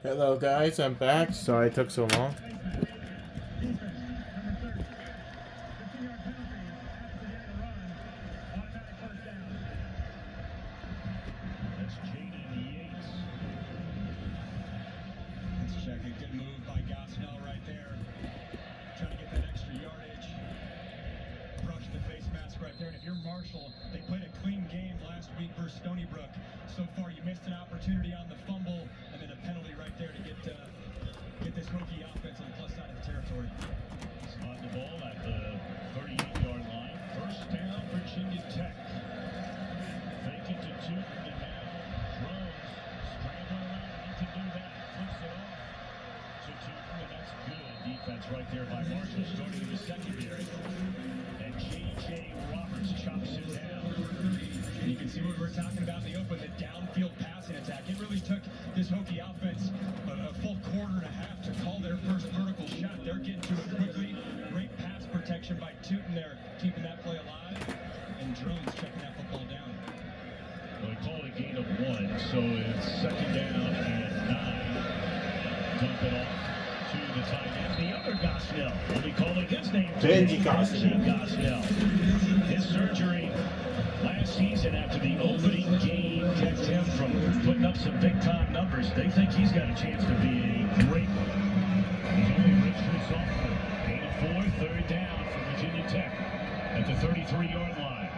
Hello guys, I'm back. Sorry it took so long. Good move by Gosnell right there. Trying to get that extra yardage. Brush the face mask right there. And if you're Marshall, they played a clean game last week versus Stony Brook. So far, you missed an opportunity on the fumble and then a penalty right there to get this Hokie offense on the plus side of the territory. Spot the ball at the 38-yard line. First down, Virginia Tech. Fake it to two, and now Drones scrambling around to do that. Flips it off to two, and that's good defense right there by Marshall, starting in the secondary. And J.J. Roberts chops it down. And you can see what we're talking about in the open, the downfield passing attack. It really took this Hokie offense a full quarter and a half to call their first vertical shot. They're getting to it quickly. Great pass protection by Tootin there, keeping that play alive. And Drones checking that football down. Well, they called a gain of 1, so it's second down and 9. Dump it off to the tight end. The other Gosnell. We'll be calling his name. Benji Gosnell. Gosnell. His surgery last season after the opening game kept him from putting up some big-time numbers. They think he's got a chance to be a great one. He's only a redshirt sophomore. 8-4, third down for Virginia Tech at the 33-yard line.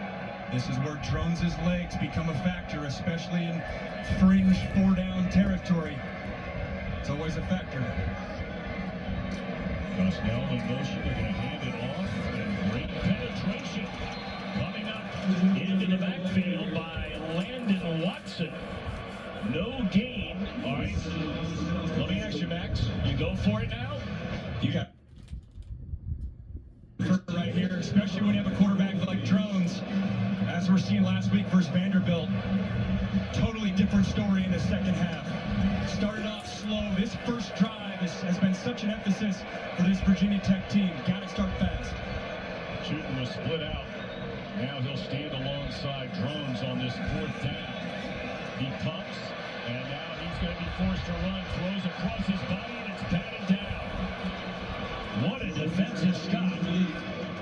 This is where Drones' legs become a factor, especially in fringe four-down territory. It's always a factor. Gosnell in motion, they're going to hand it off, and great penetration coming up into the backfield by Landon Watson. No gain. All right, let me ask you, Max, you go for it now? You got right here, especially when you have a quarterback like Drones, as we're seeing last week versus Vanderbilt. Totally different story in the second half. Started off slow. This first drive has been such an emphasis for this Virginia Tech team. Got to start fast. Shooting was split out. Now he'll stand alongside Drones on this fourth down. He pumps, and now he's going to be forced to run. Throws across his body, and it's batted down. What a defensive stop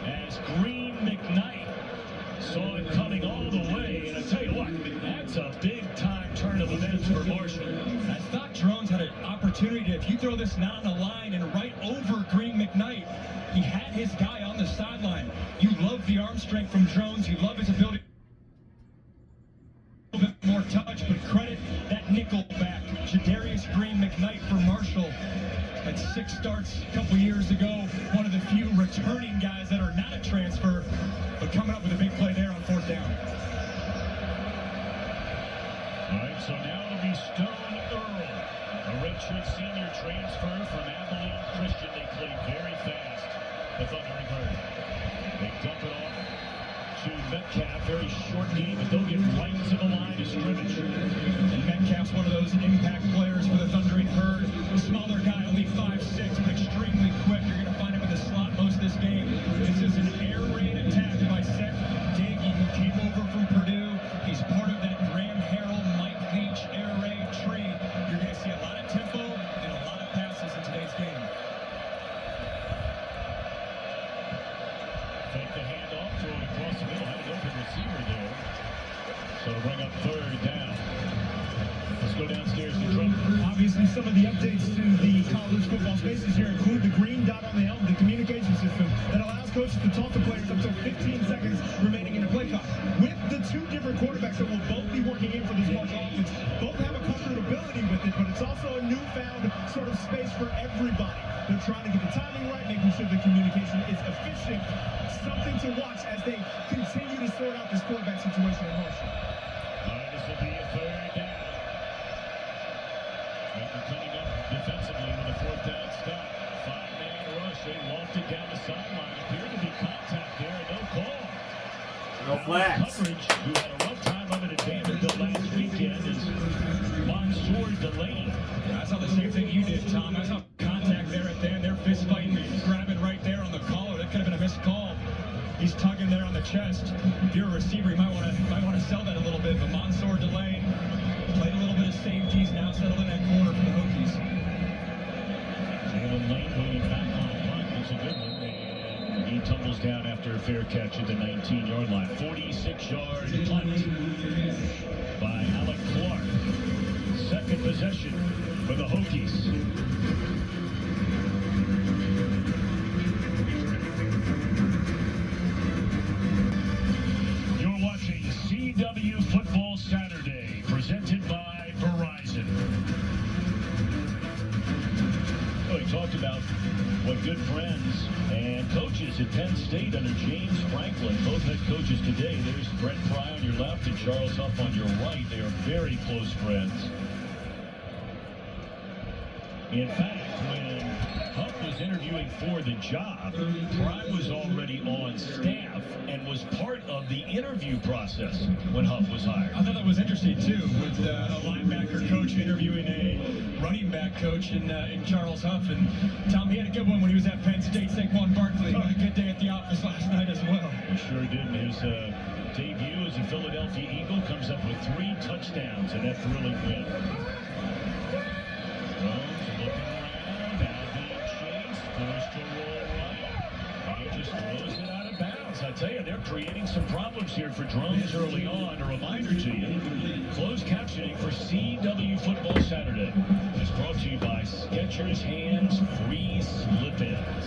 as Green McKnight saw it coming all the way. And I tell you what, that's a big-time turn of events for Marshall. I thought Drones had an opportunity to, if you throw this not on the line and right over Green McKnight, he had his guy on the sideline. You love the arm strength from Drones. You love his ability a little bit more touch, but credit that nickel back, Jadarius Green McKnight for Marshall. Had 6 starts a couple years ago. One of the few returning guys that are not a transfer, but coming up with a big play there on fourth down. All right, so now it'll be Stone Earl, a redshirt senior transfer from Abilene Christian. They played very fast, the Thundering Herd. They dump it off to Metcalf. Very short game, but they'll get right to the line of scrimmage. And Metcalf's one of those impact players for the Thundering Herd. Smaller guy, only 5'6", but extremely quick. You're going to find him in the slot most of this game. This is an air raid attack by Seth Daggy, who came over from Purdue. He's part of that Graham Harrell, Mike Leach air raid tree. You're going to see a lot of tempo and a lot of passes in today's game. Fake the handoff, throw it across the middle, had an open receiver there. So to bring up third down. Let's go downstairs to Trump. Obviously, some of the updates to the college football spaces here include the green dot on the helmet, the communication system that allows coaches to talk to players up to 15 seconds remaining in the play clock. With the 2 different quarterbacks that will both be working in for this Marshall offense, both have a comfortability with it, but it's also a newfound sort of space for everybody. They're trying to get the timing right, making sure the communication is efficient. Something to watch as they continue to sort out this quarterback situation in Marshall. All right, this will be a third down. After coming up defensively with a fourth down stop. 5-man rush. They lofted down the sideline. Appeared to be contact there. No call. No flags. Coverage, who had a rough time of it at Vanderbilt last weekend, is Mansour Delaney. I saw the same thing you did, Tom. I saw contact there at the end. They're fist fighting, grabbing right there on the collar. That could have been a missed call. He's tugging there on the chest. If you're a receiver, you might want to sell that a little bit. But Mansour Delaney played a little bit of safety. He's now settled in that corner for the Hokies. lane, moving back on a punt. It's a good one. And he tumbles down after a fair catch at the 19-yard line. 46-yard punt by Alec Clark. Second possession for the Hokies. You're watching CW Football Saturday, presented by Verizon. Well, he talked about what good friends and coaches at Penn State under James Franklin, both head coaches today. There's Brett Pry on your left and Charles Huff on your right. They are very close friends. In fact, when Huff was interviewing for the job, Pry was already on staff and was part of the interview process when Huff was hired. I thought that was interesting too, with a linebacker coach interviewing a running back coach in Charles Huff. And Tom, he had a good one when he was at Penn State. Saquon Barkley had a good day at the office last night as well. He sure did. His debut as a Philadelphia Eagle comes up with 3 touchdowns in that thrilling win. Jones looking around, now being chased, forced to roll right. He just throws it out of bounds. I tell you, they're creating some problems here for drones early on. A reminder to you, closed captioning for CW Football Saturday is brought to you by Skechers Hands Free Slip-Ins.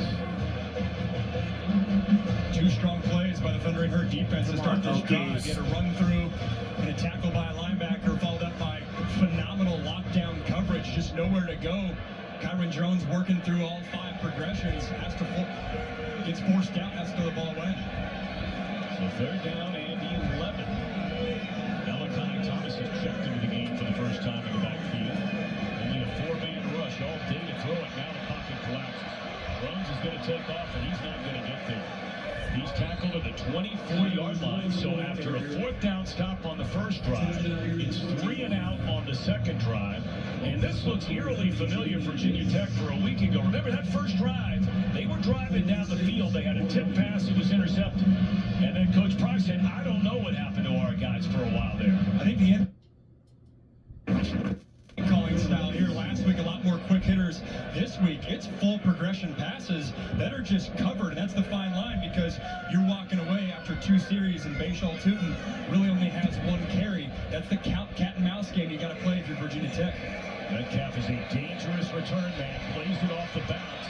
2 strong plays by the Thundering Herd defense to start this drive. Get a run through and a tackle by a linebacker, followed up by phenomenal lockdown coverage. Just nowhere to go. Kyron Jones working through all 5 progressions. Gets forced out, has to throw the ball away. So third down and 11. Malachi Thomas has checked into the game for the first time in the backfield. Only a 4-man rush all day to throw it. Now the pocket collapses. Jones is going to take off, and he's not going to get there. He's tackled at the 24-yard line, so after a 4th down stop on the first drive, it's 3 and out on the second drive. And this looks eerily familiar for Virginia Tech for a week ago. Remember that first drive? They were driving down the field. They had a tip pass that was intercepted. And then Coach Price said, I don't know what happened to our guys for a while there. I think the calling style here last week, a lot more quick hitters this week. It's full progression passes that are just covered, and that's the fine line, because you're walking away after 2 series, and Bayshall Tootin really only has 1 carry. That's the cat and mouse game you got to play if you're Virginia Tech. Metcalf is a dangerous return man, plays it off the bounce,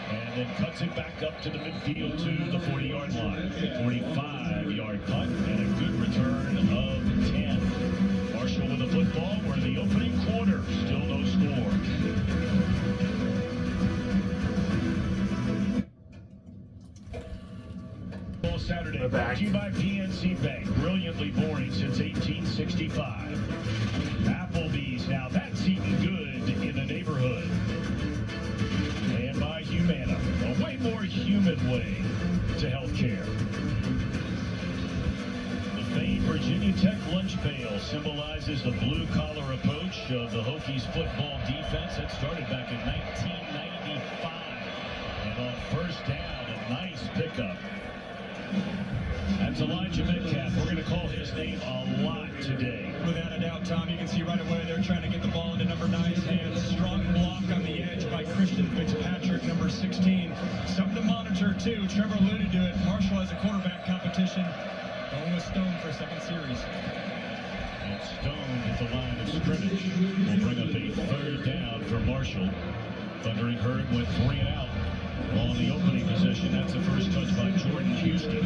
and then cuts it back up to the midfield to the 40-yard line. 45-yard punt and a good return of 10. Marshall with the football. We're in the opening quarter. Still no score. Saturday, brought to you by PNC Bank. Brilliantly boring since 1865. Applebee's, now that's eating good in the neighborhood. And by Humana, a way more human way to healthcare. The famed Virginia Tech lunch pail symbolizes the blue-collar approach of the Hokies football defense that started back in 1995. And on first down, a nice pickup. That's Elijah Metcalf. We're going to call his name a lot today. Without a doubt, Tom, you can see right away they're trying to get the ball into number 9's hands. Strong block on the edge by Christian Fitzpatrick, number 16. Something to monitor, too. Trevor alluded to it. Marshall has a quarterback competition. Going with Stone for a 2nd series. And Stone at the line of scrimmage will bring up a 3rd down for Marshall. Thundering Herd went 3 and out on the opening possession. That's the first touch by Jordan Houston.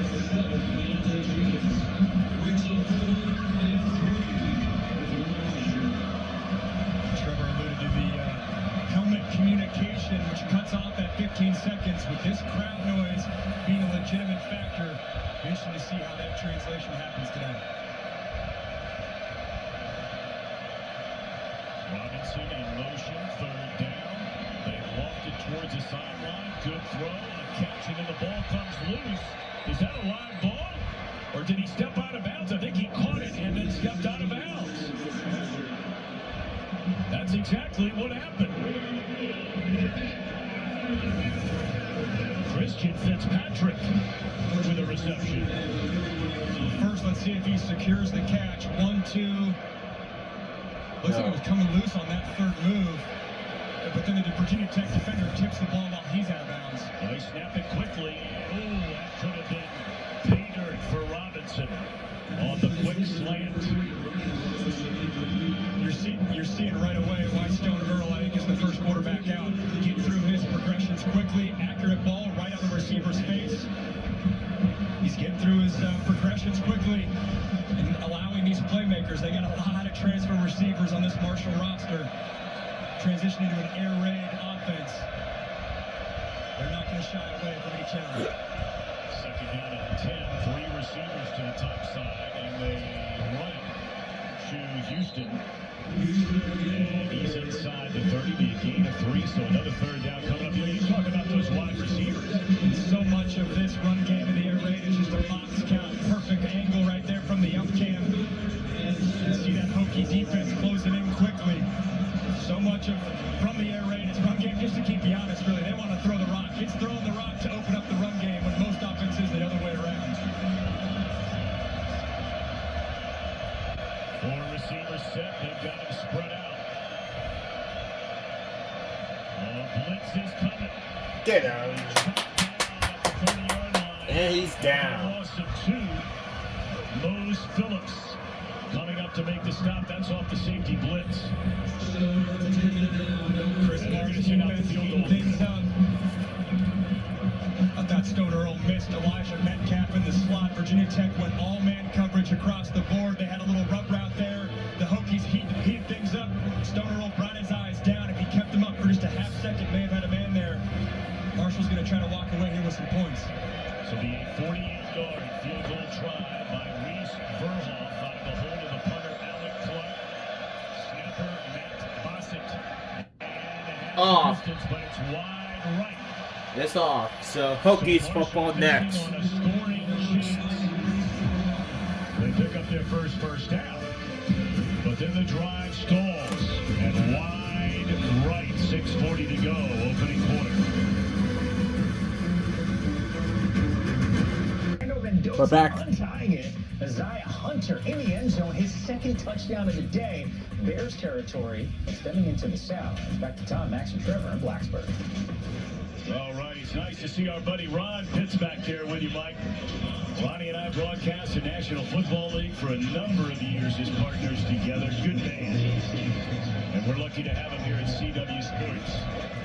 Trevor alluded to the helmet communication, which cuts off at 15 seconds. With this crowd noise being a legitimate factor, interesting to see how that translation happens today. Robinson in motion, 3rd down. They lofted towards the sideline. Good throw, and a catch, and then the ball comes loose. Is that a live ball? Or did he step out of bounds? I think he caught it and then stepped out of bounds. That's exactly what happened. Christian Fitzpatrick with a reception. First, let's see if he secures the catch. 1, 2. Looks like it was coming loose on that 3rd move. but then the Virginia Tech defender tips the ball while he's out of bounds. Well, they snap it quickly. Oh, that could have been pay dirt for Robinson on the quick slant. You're seeing right away why Stone Earl, I think, is the first quarterback out. Get through his progressions quickly, accurate ball right on the receiver's face. He's getting through his progressions quickly and allowing these playmakers. They got a lot of transfer receivers on this Marshall roster. Transitioning to an air raid offense. They're not going to shy away from any challenge. Second down at 10, 3 receivers to the top side, and they run it to Houston. And he's inside the 30, be a gain of 3, so another third down coming up. You talk about those wide receivers. And so much of this run game in the air raid is just a box count. Perfect angle right there from the up cam. And see that Hokie defense closing in quickly. So much of from the air raid is run game, just to keep you honest, really. They want to throw the rock. It's throwing the rock to open up the run game when most offenses the other way around. 4 receivers set, they've got him spread out. Blitz is coming. Get out. And he's down. Loss of 2. Mose Phillips coming up to make the stop. That's off the safety blitz. Chris Martin out the field goal. Things up. I thought Stone Earl missed Elijah Metcalf in the slot. Virginia Tech went all-man coverage across the board. They had a little rub route there. The Hokies heated things up. Stone Earl brought his eyes down. If he kept them up for just a half second, may have had a man there. Marshall's going to try to walk away here with some points. So the 48-yard field goal try by Reese Verhoff out of the hold of the punter Alec Clark. Snapper Matt Bossett. Off. Distance, but it's wide right. It's off. So Hokies football next. On a scoring chance. They pick up their first down. But then the drive stalls. And wide right, 6:40 to go, opening quarter. We're back. Untying it, Isaiah Hunter in the end zone, his second touchdown of the day. Bears territory extending into the south. Back to Tom, Max, and Trevor in Blacksburg. All right, it's nice to see our buddy Ron Pitts back there with you, Mike. Ronnie and I broadcast the National Football League for a number of years as partners together. Good man. And we're lucky to have him here at CW Sports.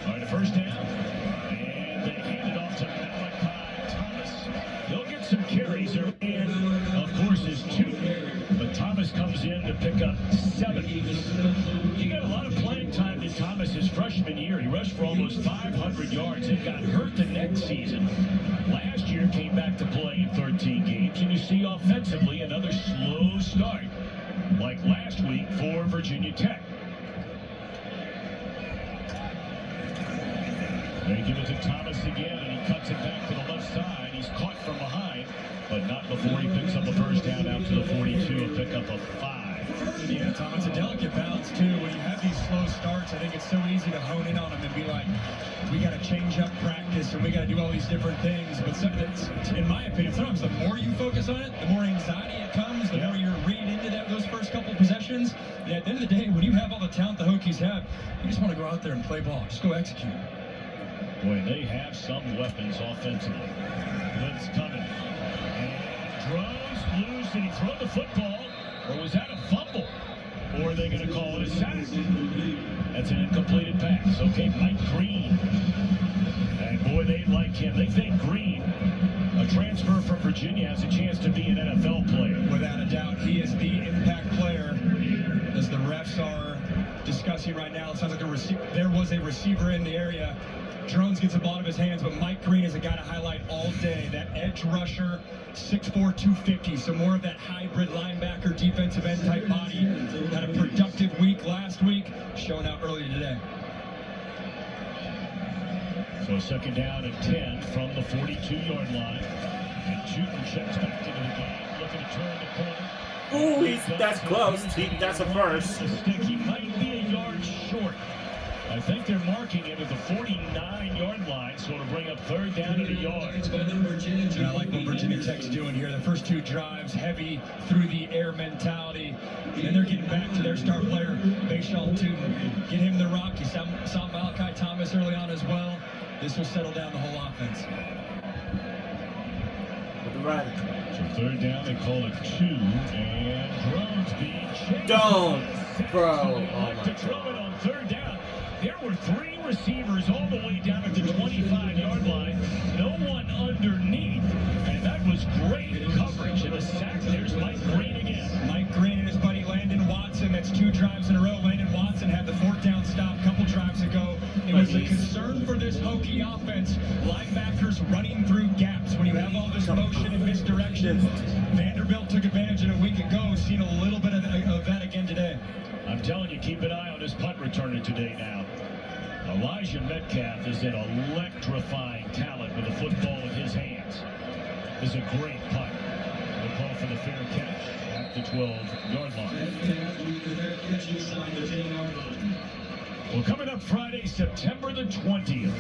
All right, the first down. And they hand it off to Malachi Thomas. He'll get some carries. And, of course, is 2. But Thomas comes in to pick up 7. He got a lot of playing time in Thomas his freshman year. He rushed for almost 500 yards and got hurt the next season. Last year came back to play in 13 games. And you see offensively another slow start, like last week for Virginia Tech. They give it to Thomas again, and he cuts it back to the left side. He's caught from behind, but not before he picks up a first down out to the 42, a pickup of 5. Yeah, Tom, it's a delicate balance, too. When you have these slow starts, I think it's so easy to hone in on them and be like, we got to change up practice, and we got to do all these different things. But in my opinion, sometimes the more you focus on it, the more anxiety it comes, the more you're reading into those first couple possessions. Yeah, at the end of the day, when you have all the talent the Hokies have, you just want to go out there and play ball. Just go execute. Boy, they have some weapons offensively. Blitz coming. And Drones loose. Did he throw the football? Or was that a fumble? Or are they going to call it a sack? That's an incompleted pass. Okay, Mike Green. And boy, they like him. They think Green, a transfer from Virginia, has a chance to be an NFL player. Without a doubt, he is the impact player. As the refs are discussing right now, it sounds like there was a receiver in the area. Drones gets the ball out of his hands, but Mike Green is a guy to highlight all day. That edge rusher, 6'4", 250, so more of that hybrid linebacker, defensive end type body. Had a productive week last week, showing out earlier today. So second down and 10 from the 42-yard line. And Juden checks back into the game, looking to turn the corner. Ooh, that's close. That's a first. The stick, he might be a yard short I think they're marking him at the 49-yard line, so it'll bring up third down and a yard. And I like what Virginia Tech's doing here. The first two drives, heavy through the air mentality. And they're getting back to their star player, Bayshal Tootin. Get him the rock. You saw Malachi Thomas early on as well. This will settle down the whole offense. With the run. So third down, they call it 2, and Drones being chased. Don't, bro. So they Oh elect my to throw it God. on third down. There were 3 receivers all the way down at the 25-yard line. No one underneath, and that was great coverage. And a sack, there's Mike Green again. Mike Green and his buddy Landon Watson. That's 2 drives in a row. Landon Watson had the 4th down stop a couple drives ago. It was a concern for this Hokie offense. Linebackers running through gaps when you have all this motion and misdirection. Vanderbilt took advantage of it a week ago. Seen a little bit of that again today. I'm telling you, keep an eye on this punt returner today now. Elijah Metcalf is an electrifying talent with a football in his hands. This is a great punt. They call for the fair catch at the 12-yard line. Well, coming up Friday, September the 20th,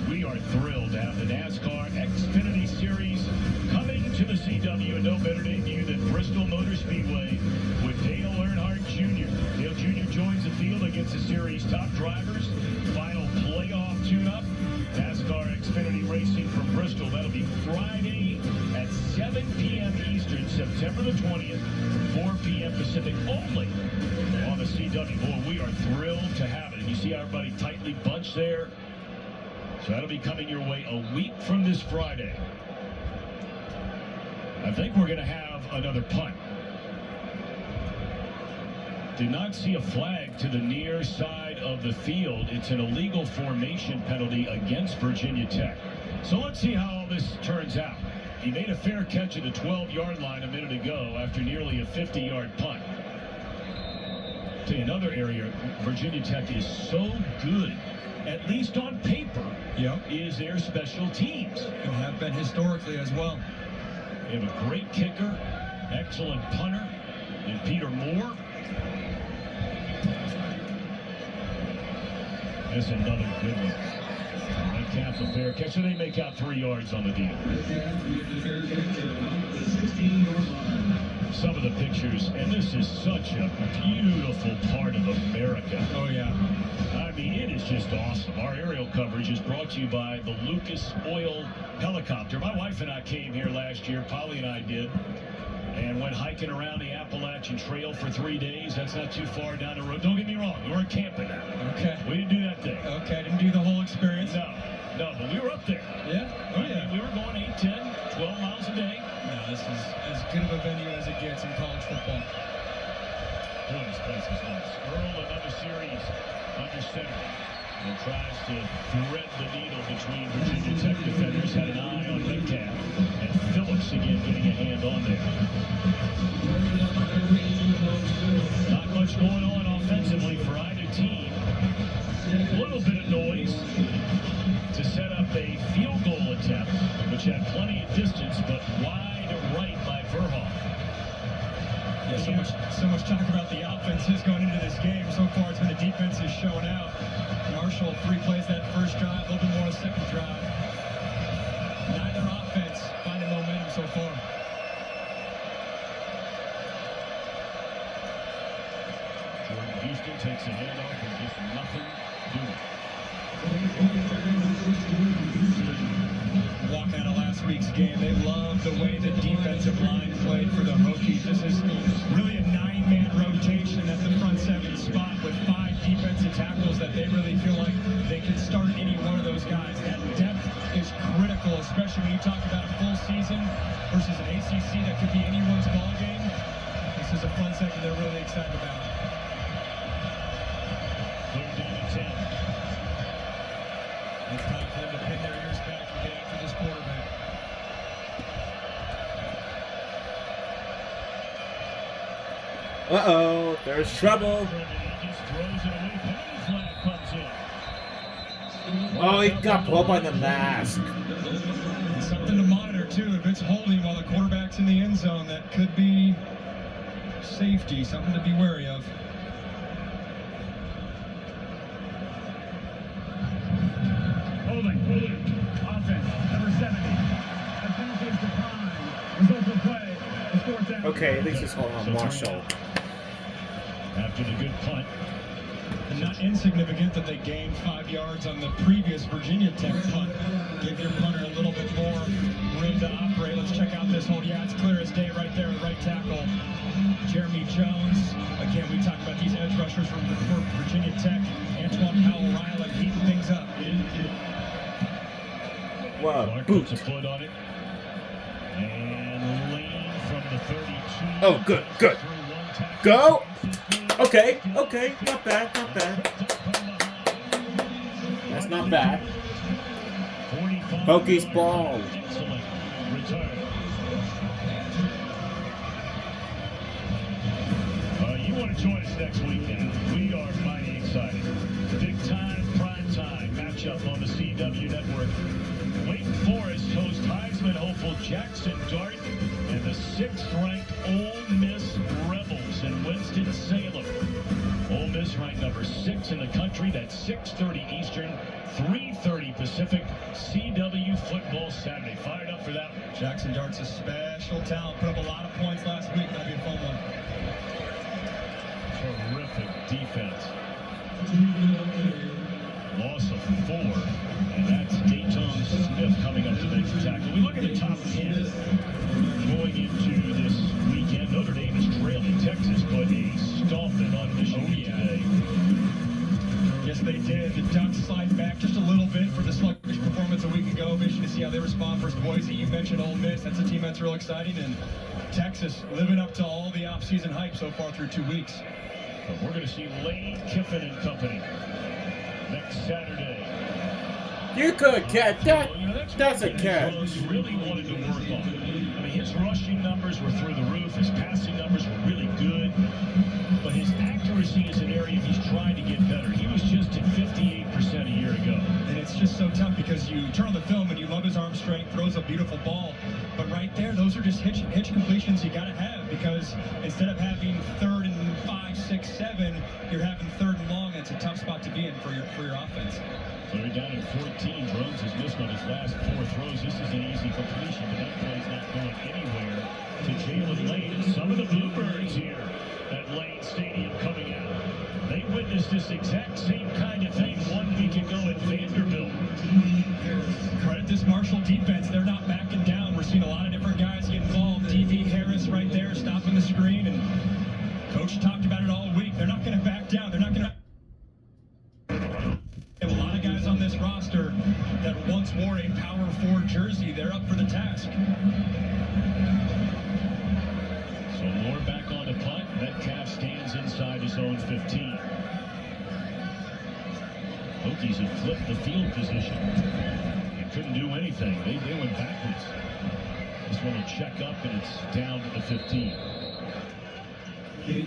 we are thrilled to have the NASCAR Xfinity Series coming to the CW, and no better debut than Bristol Motor Speedway with Dale Earnhardt Jr. Dale Jr. joins the field against the series' top drivers. Final playoff tune-up. NASCAR Xfinity Racing from Bristol. That'll be Friday at 7 p.m. Eastern, September the 20th, 4 p.m. Pacific only on the CW. Boy, we are thrilled to have it. And you see everybody tightly bunched there. So that'll be coming your way a week from this Friday. I think we're going to have another punt. Did not see a flag to the near side of the field. It's an illegal formation penalty against Virginia Tech. So let's see how all this turns out. He made a fair catch at the 12-yard line a minute ago after nearly a 50-yard punt. To another area, Virginia Tech is so good, at least on paper, is their special teams. And have been historically as well. They have a great kicker, excellent punter, and Peter Moore. That's another good one. Metcalf a fair catch, so they make out 3 yards on the deal. Some of the pictures, and this is such a beautiful part of America. Oh, yeah. I mean, it is just awesome. Our aerial coverage is brought to you by the Lucas Oil Helicopter. My wife and I came here last year, Polly and I did, and went hiking around the Appalachian Trail for 3 days. That's not too far down the road. Don't get me wrong, we weren't camping now. Okay. We didn't do that thing. Okay, didn't do the whole experience. No, but we were up there. Yeah? Oh, yeah. I mean, we were going 8, 10, 12 miles a day. No, this is as good of a venue as it gets in college football. Boy, this place is nice. Earl, another series under center, and tries to thread the needle between Virginia Tech defenders. Had an eye on Metcalf, and Phillips again getting a hand on there. Not much going on offensively for either team. A little bit of noise to set up a field goal attempt, which had plenty of distance, but wide right by Verhoff. Yeah, so much talk about the offenses going into this game. So far, it's been the defenses showing out. Marshall 3 plays that first drive, a little bit more on the second drive. Neither offense finding momentum so far. Jordan Houston takes a handoff and just nothing doing. Walk out of last week's game, they love the way the defensive line played for the Hokies. This is really a 9-man rotation at the front 7 spot with 5 defensive tackles that they really feel like they can start any one of those guys. That depth is critical, especially when you talk about a full season versus an ACC that could be anyone's ball game. This is a fun second they're really excited about. Third down and 10. It's time for them to pin their ears back and get after this quarterback. Uh-oh, there's trouble. He just throws it away. Penalty flag comes in. Oh, he got pulled by the mask. And something to monitor, too. If it's holding while the quarterback's in the end zone, that could be safety, something to be wary of. offense. Number 70. That penetrates the prime. Results of play. It's fourth down. Okay, at least it's on Marshall. After the good punt. And not insignificant that they gained 5 yards on the previous Virginia Tech punt. Give your punter a little bit more room to operate. Let's check out this hold. Yeah, it's clear as day right there, right tackle. Jeremy Jones. Again, we talk about these edge rushers from Virginia Tech. Antoine Powell-Riley heating things up. Wow, Clark boot. puts a foot on it. And Lane from the 32. Oh, good, good. Go. Okay, not bad, not bad. That's not bad. Hokies ball. Excellent return. You want to join us next weekend? We are mighty excited. Big time, prime time matchup on the CW network. Wake Forest hosts Heisman hopeful Jackson Dart and the 6th-ranked Ole Miss Rebels in Winston-Salem. Ole Miss ranked number 6 in the country. That's 6:30 Eastern, 3:30 Pacific. CW football Saturday. Fired up for that one. Jackson Dart's a special talent. Put up a lot of points last week. That'll be a fun one. Terrific defense. Loss of 4, and that's Dayton Smith coming up to make the tackle. We look at the top 10 going into this weekend. Notre Dame is trailing Texas, but a stomping on Michigan today. Yes, they did. The Ducks slide back just a little bit for the sluggish performance a week ago. Mission to see how they respond versus Boise. You mentioned Ole Miss. That's a team that's real exciting. And Texas living up to all the offseason hype so far through 2 weeks. But we're going to see Lane Kiffin and company next Saturday. You could catch that. You know, That's a what catch. Rose really wanted to work on. I mean, his rushing numbers were through the roof. His passing numbers were really good. But his accuracy is an area he's trying to get better. He was just at 58% a year ago. And it's just so tough because you turn on the film and you love his arm strength, throws a beautiful ball. But right there, those are just hitch completions you got to have, because instead of having 3rd and 5, 6, 7, you're having 3rd and long. It's a tough spot to be in for your offense. They're down at 14. Drones has missed on his last 4 throws. This is an easy completion, but that play's not going anywhere to Jalen Lane. And some of the Bluebirds here at Lane Stadium coming out. They witnessed this exact same kind of thing 1 week ago at Vanderbilt. Credit this Marshall defense. They're not backing down. We're seeing a lot of different guys get involved. D.V. Harris right there stopping the screen. And Coach talked about it all week. They're not going to back down. They're not going to... A lot of guys on this roster that once wore a Power 4 jersey. They're up for the task. So Moore back on the punt. Metcalf stands inside his own 15. Hokies had flipped the field position and couldn't do anything. They went backwards. This one will check up, and it's down to the 15. Hey,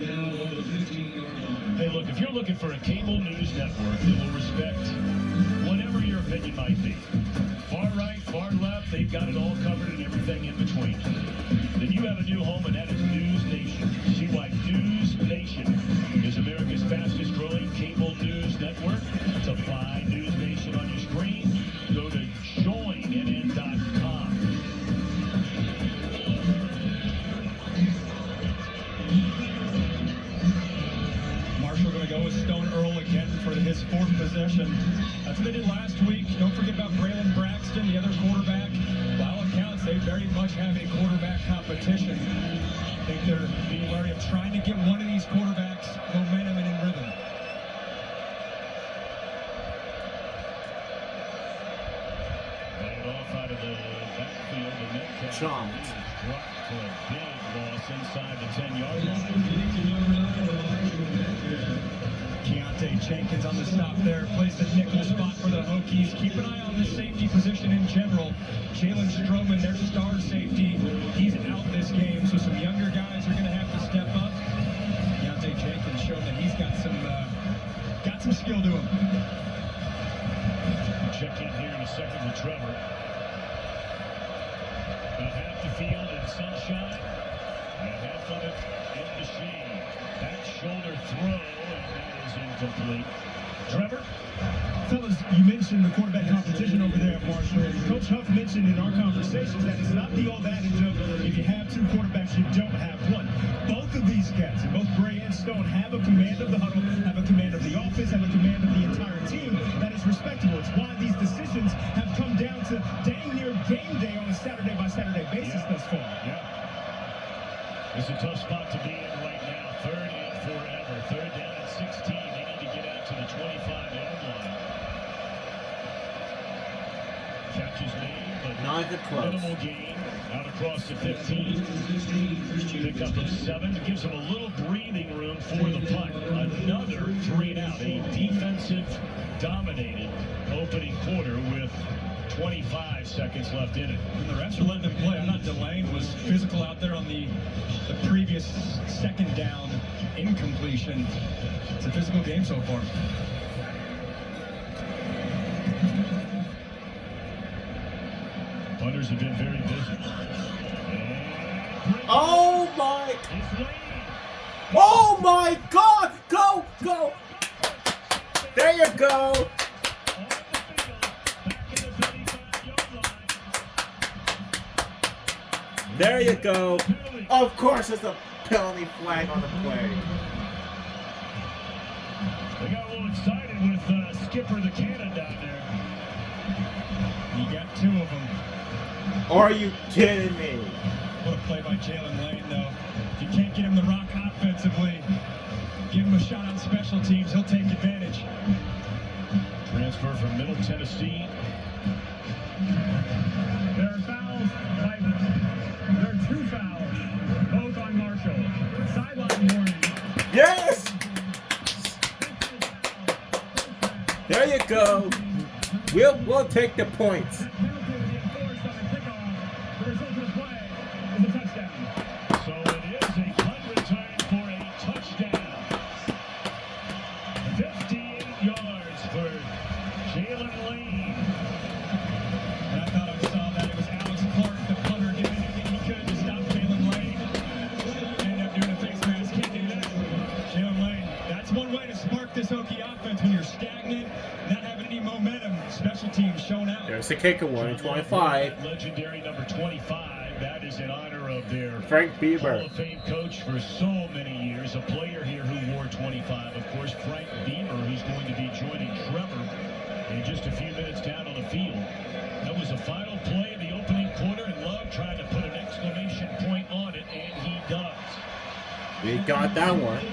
look, if you're looking for a cable news network that will respect whatever your opinion might be, far right, far left, they've got it all covered and everything in between, then you have a new home, and that is News Nation. See why News Nation is America's fastest growing cable news network. To find News Nation on your screen, go to joinnn.com. Marshall going to go with Stone Earl again for his 4th possession. That's what they did last week. Don't forget about Braylon Braxton, the other quarterback. By all accounts, they very much have a quarterback competition. I think they're being wary of trying to get one of these quarterbacks momentum and in rhythm. Right off out of the backfield, and Metcalf Chomped. dropped for a big loss inside the 10-yard line. Keontae Jenkins on the stop there. Plays the nickel spot for the Hokies. Keep an eye on the safety position in general. Jalen Stroman, their star safety, he's out this game. So some younger guys are going to have to step up. Keontae Jenkins showing that he's got some skill to him. Check in here in a second with Trevor. About half the field in sunshine, and half of it in the shade. Back shoulder throw, and that is incomplete. Trevor? Fellas, you mentioned the quarterback competition over there at Marshall. Coach Huff mentioned in our conversations that it's not the old adage of if you have two quarterbacks, you don't have one. Both of these cats, and both Gray and Stone, have a command of the huddle, have a command of the offense, have a command of the entire team that is respectable. It's why these decisions have come down to dang near game day on a Saturday by Saturday basis thus far. Yeah. It's a tough spot to be in right now. Third and forever. Third down at 16. They need to get out to the 25-yard line. Catches made, but not even close. Minimal gain out across the 15. Pick up of 7. Gives them a little breathing room for the punt. Another 3 and out. A defensive dominated opening quarter with 25 seconds left in it. And the refs are letting him play. I'm not delaying. Was physical out there on the previous second down incompletion. It's a physical game so far. Punters have been very busy. Oh my! Oh my God! Go! Go! There you go! There you go. Of course, it's a penalty flag on the play. They got a little excited with Skipper the Cannon down there. You got 2 of them. Are you kidding me? What a play by Jalen Lane, though. If you can't get him the rock offensively, give him a shot on special teams, he'll take advantage. Transfer from Middle Tennessee. There are fouls. There are 2 fouls, both on Marshall. Sideline warning. Yes! There you go. We'll take the points. The result of the play is a touchdown. So it is a punt return for a touchdown. 58 yards for Jalen Lane. And I thought I saw that it was Alex Clark, the punter, did anything he could to stop Jalen Lane. Ended up doing a face mask, can't do that. Jalen Lane, that's one way to spark this Hokie offense when you're stagnant, not having any momentum. Special teams showing out. There's the kicker one, 25. Legendary number 25. That is in honor of their Frank Bieber. Hall of Fame coach for so many years. A player here who wore 25. Of course, Frank Bieber, who's going to be joining Trevor in just a few minutes down on the field. That was a final play of the opening quarter, and Love tried to put an exclamation point on it, and he does. We got that one.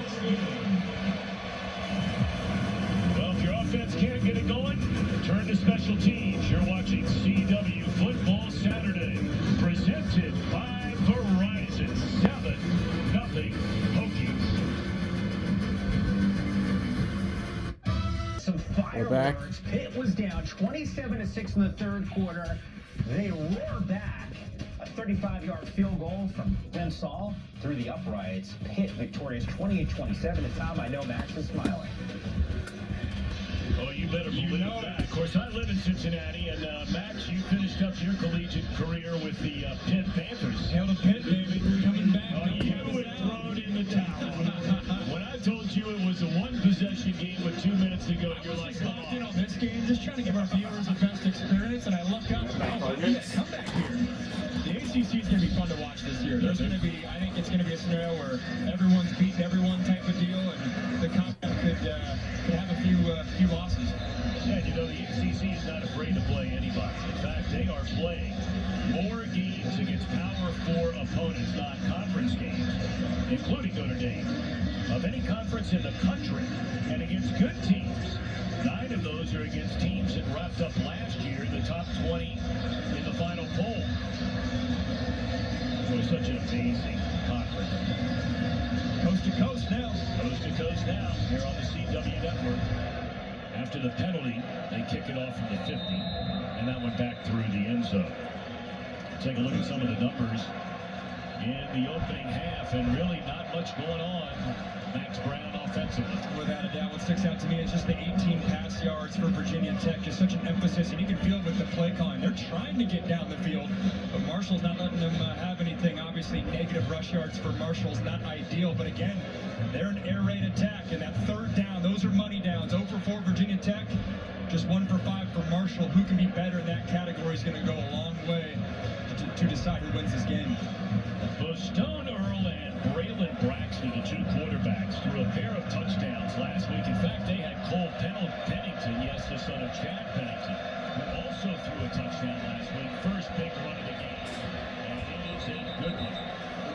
Well, if your offense can't get it going, turn to special teams. You're watching CW Football Saturday, presented by Verizon. 7-0 Hokies. Some We're back. fireworks. Pitt was down 27-6 in the third quarter. They roar back. A 35-yard field goal from Ben Saul through the uprights. Pitt victorious 28-27. At Tom, I know Max is smiling. Oh, you better believe that. Of course, I live in Cincinnati, and Max, you finished up your collegiate career with the Pitt Panthers. Hail to Pitt, baby. Coming back. Oh, you had thrown in the towel. When I told you it was a one-possession game with 2 minutes to go, you're like, Locked in on this game, just trying to give our viewers the best experience, and I look up. Oh, yeah, come back here. The ACC is going to be fun to watch this year. There's going to be, I think it's going to be a scenario where everyone's beating everyone type of deal, and the conference could have a few losses. yeah, you know, the ACC is not afraid to play anybody. In fact, they are playing more games against Power 4 opponents, non-conference games, including Notre Dame, of any conference in the country, and against good teams. 9 of those are against teams that wrapped up last year in the top 20 in the final poll. It was such an amazing conference. Coast to coast now. Coast to coast now, here on the CW Network. After the penalty, they kick it off from the 50, and that went back through the end zone. Take a look at some of the numbers in the opening half, and really not much going on. Max Brown offensively. Without a doubt, what sticks out to me is just the 18 pass yards for Virginia Tech. Just such an emphasis, and you can feel it with the play calling. They're trying to get down the field, but Marshall's not letting them have anything. Obviously, negative rush yards for Marshall's not ideal, but again, they're an air raid attack, and that third down, those are money downs. 0 for 4 Virginia Tech. Just 1 for 5 for Marshall. Who can be better in that category is going to go a long way to decide who wins this game. Both Stone Earl and Braylon Braxton, the two quarterbacks, threw a pair of touchdowns last week. In fact, they had Cole Pennington, yes, the son of Chad Pennington, who also threw a touchdown last week. First big run of the game, and it is a good one.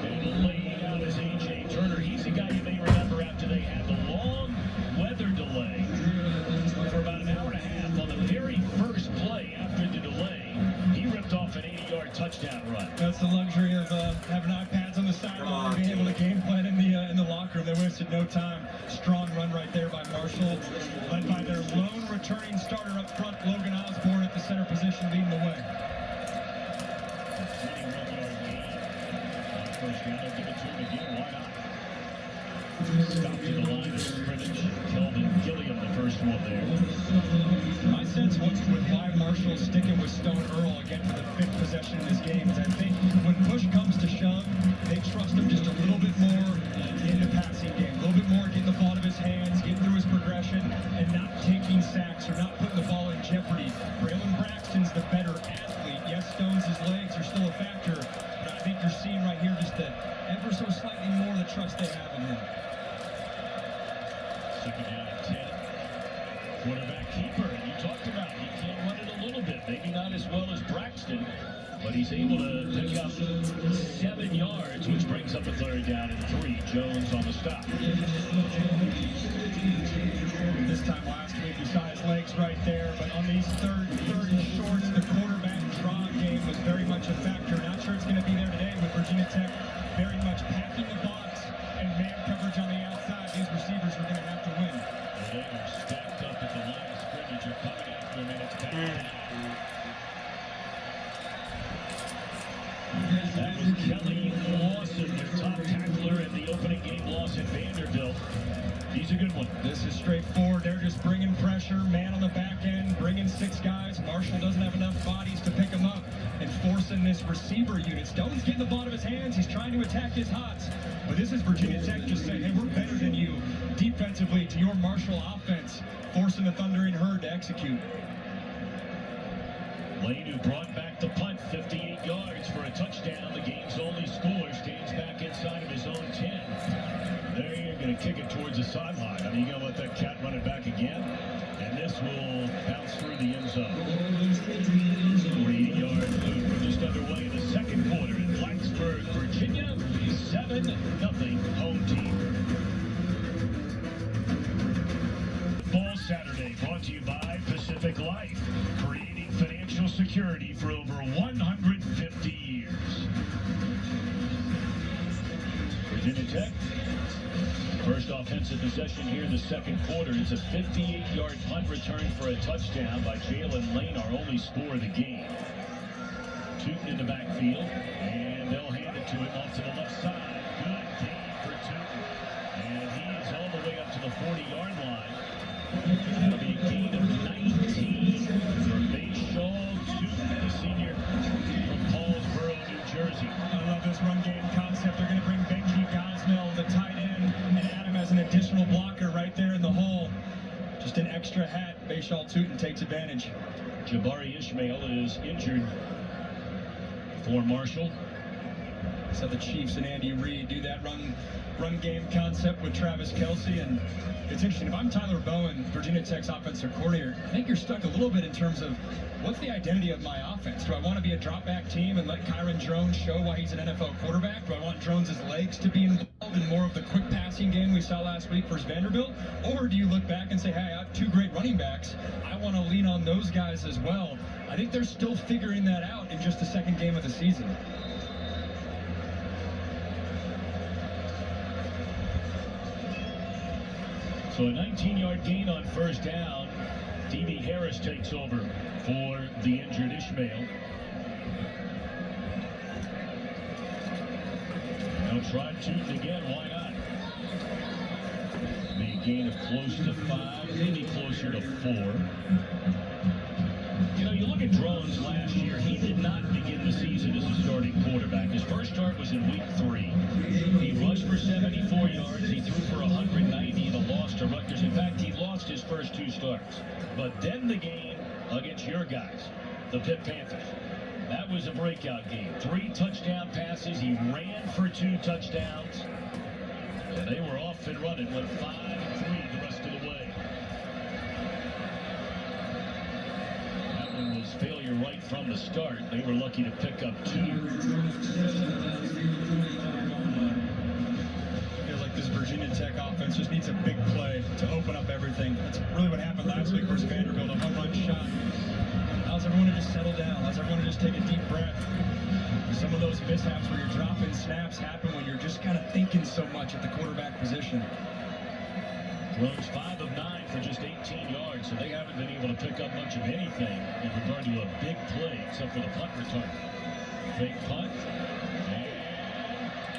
And laid out is A.J. Turner. He's a guy you may remember after they had the long weather delay for about an hour and a half. On the very first play after the delay, he ripped off an 80-yard touchdown run. That's the luxury of having iPads on the sideline and being able to game plan in the locker room. They wasted no time. Strong run right there by Marshall, led by their lone returning starter up front, Logan Osborne at the center position, leading the way. 21-yard gain. First down, they'll give it to him again. Why not? Stopped to the line of scrimmage. Kelvin Gilliam, the first one there. My sense was with why Marshall's sticking with Stone Earl again for the 5th possession in this game is I think when push comes to shove, they trust him just a little bit more in the passing game. A little bit more getting the ball out of his hands, getting through his progression, and not taking sacks or not putting the ball in jeopardy. Braylon Braxton's the better athlete. Yes, Stone's legs are still a factor, but I think you're seeing right here just the ever so slightly more the trust they have in him. Second down at 10. Quarterback keeper, and you talked about he can run it a little bit. Maybe not as well as Braxton, but he's able to pick up 7 yards, which brings up a third down and 3. Jones on the stop. This time last week we saw his legs right there, but on these third and shorts, the quarterback draw game was very much a factor. Not sure it's going to be there today with Virginia Tech very much packing the box and man coverage on the outside. These receivers are going to have to win. Well, they are stacked up at the line of scrimmage. Are coming after him, and it's back down. That was Kelly Lawson, their top tackler in the opening game loss at Vanderbilt. He's a good one. This is straightforward. They're just bringing pressure, man on the back end, bringing 6 guys. Marshall doesn't have enough bodies to pick them up and forcing this receiver unit. Stone's getting the ball out of his hands. He's trying to attack his hots. But this is Virginia Tech just saying, hey, we're better than you defensively to your Marshall offense, forcing the Thundering Herd to execute. Lane, who brought back the punt, 58 yards for a touchdown. The game's only scorer stands back inside of his own 10. There you're going to kick it towards the sideline. I mean, you're going to let that cat run it back again. And this will bounce through the end zone. 48-yard move. We're just underway in the second quarter in Blacksburg, Virginia. 7-0 home team. Football Saturday brought to you by Pacific Life. Creating financial security for over 150 years. Virginia Tech. First offensive possession here in the second quarter. It's a 58-yard punt return for a touchdown by Jalen Lane, our only score of the game. Tootin in the backfield, and they'll hand it to him off to the left side. Good gain for Tootin. And he is all the way up to the 40-yard line. That'll be a gain of 19 for Bayshaw Tootin, the senior from Paulsboro, New Jersey. I love this run game concept. They're going to bring Benji Gosnell, the tight end, and add him as an additional blocker right there in the hole. Just an extra hat. Bayshaw Tootin takes advantage. Jabari Ishmael is injured for Marshall. So the Chiefs and Andy Reid do that run game concept with Travis Kelce, and it's interesting. If I'm Tyler Bowen, Virginia Tech's offensive coordinator, I think you're stuck a little bit in terms of what's the identity of my offense? Do I want to be a drop-back team and let Kyron Drones show why he's an NFL quarterback? Do I want Drones' legs to be involved in more of the quick passing game we saw last week versus Vanderbilt? Or do you look back and say, hey, I have 2 great running backs. I want to lean on those guys as well. I think they're still figuring that out in just the second game of the season. So a 19-yard gain on first down. D.B. Harris takes over for the injured Ishmael. They'll try Tootin again. Why not? Be a gain of close to 5, maybe closer to 4. You know, you look at Drones last year. He did not begin the season as a starting quarterback. His first start was in week 3. He rushed for 74 yards. He threw for 190 in a loss to Rutgers. In fact, he lost lost his first 2 starts. But then the game against your guys, the Pitt Panthers. That was a breakout game. 3 touchdown passes. He ran for 2 touchdowns. And they were off and running, went 5-3 the rest of the way. That one was failure right from the start. They were lucky to pick up 2. Feels like this Virginia Tech offense just needs a big play to open up everything. That's really what happened last week versus Vanderbilt, a home run shot. Allows everyone to just settle down, allows everyone to just take a deep breath. Some of those mishaps where you're dropping snaps happen when you're just kind of thinking so much at the quarterback position. Drones 5 of 9 for just 18 yards, so they haven't been able to pick up much of anything in regard to a big play, except for the punt return. Fake punt. And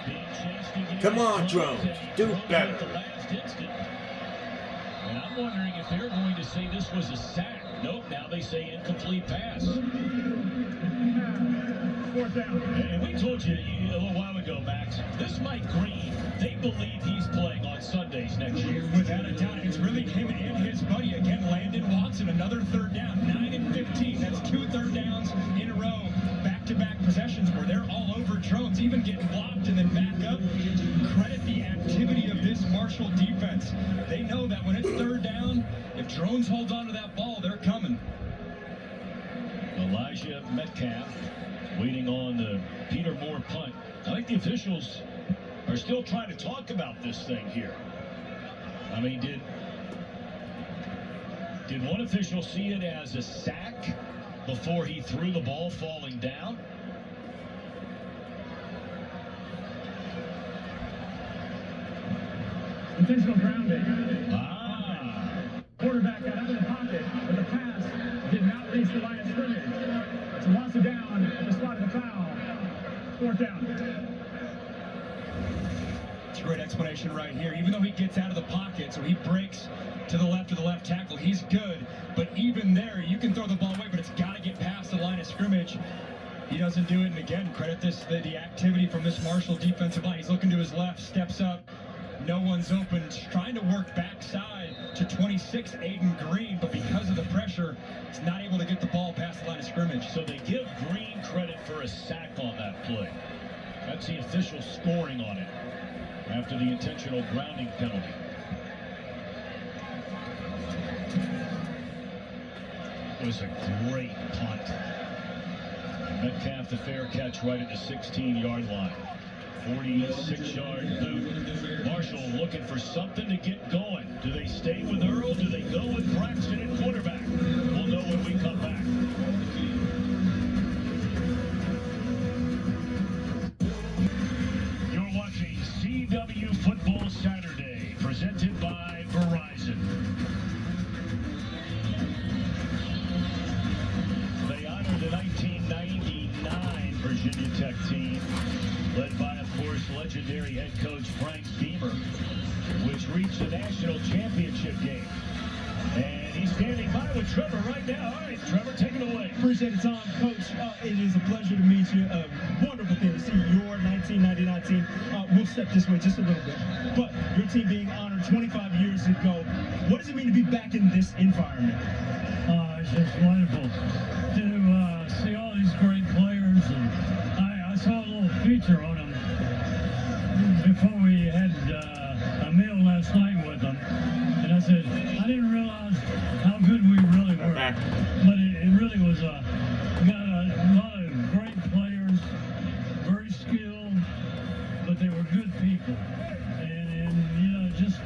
being chased again. Come on, Drones. Do better. At the last instant. And I'm wondering if they're going to say this was a sack. Nope, now they say incomplete pass. 4th down. And we told you a little while ago, Max, this Mike Green, they believe he's playing on Sundays next year. Without a doubt, it's really him and his buddy. Again, Landon Watson, another 3rd down. 9 and 15. That's 2 third downs in a row. Back-to-back possessions where they're all over Drones, even getting blocked and then back up. Credit the activity of this Marshall defense. They know that when it's 3rd down, if Drones holds on to that ball, they're coming. Elijah Metcalf waiting on the Peter Moore punt. I think the officials are still trying to talk about this thing here. I mean, did one official see it as a sack before he threw the ball falling down? Intentional grounding. Ah. Quarterback got out of the pocket, but the pass did not reach the line of scrimmage. So Watson down at the spot of the foul. 4th down. It's a great explanation right here. Even though he gets out of the pocket, so he breaks to the left of the left tackle, he's good. But even there, you can throw the ball away, but it's got to get past the line of scrimmage. He doesn't do it, and again, credit the activity from this Marshall defensive line. He's looking to his left, steps up. No one's open. Trying to work backside to 26, Aiden Green, but because of the pressure, he's not able to get the ball past the line of scrimmage. So they give Green credit for a sack on that play. That's the official scoring on it after the intentional grounding penalty. It was a great punt. Metcalf the fair catch right at the 16-yard line. 46-yard boot. Marshall looking for something to get going. Do they stay with Earl? Do they go with Braxton at quarterback? We'll know when we come back. You're watching CW Football Saturday, presented by Verizon. They honor the 1999 Virginia Tech team, led by, of course, legendary head coach Frank Beamer, which reached the national championship game. And he's standing by with Trevor right now. All right, Trevor, take it away. Appreciate the time, Coach. It is a pleasure to meet you. A wonderful thing to see your 1999 team. We'll step this way just a little bit. But your team being honored 25 years ago, what does it mean to be back in this environment? It's just wonderful to see all these great players. And I saw a little feature on them before we had a meal last night with them. And I said, I didn't realize how good we really were. But it really was got a lot of great players, very skilled, but they were good people. And you know, it just